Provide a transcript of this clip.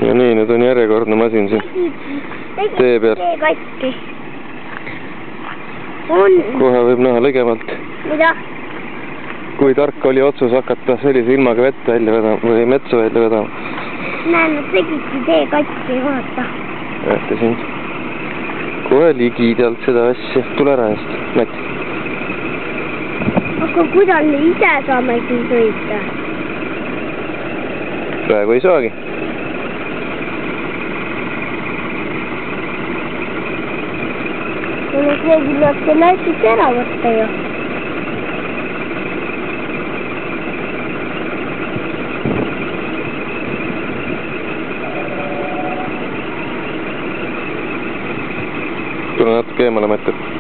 ja nii, nüüd on järjekordne masin siin tee peal. Kohe võib näha ligemalt. Mida? Kui tark oli otsus hakata sellise ilmaga vett välja vedama või metsa välja vedama. Näen, nad tegidki tee katki, vaata. Näete siin. Kohe ligidalt seda asja. Tule ära eest, Mati. Aga kuidas me ise saame siin sõita? Praegu ei saagi. Kuna keegi peab selle asjast ära võtta ju. Tule natuke eemale, Mati.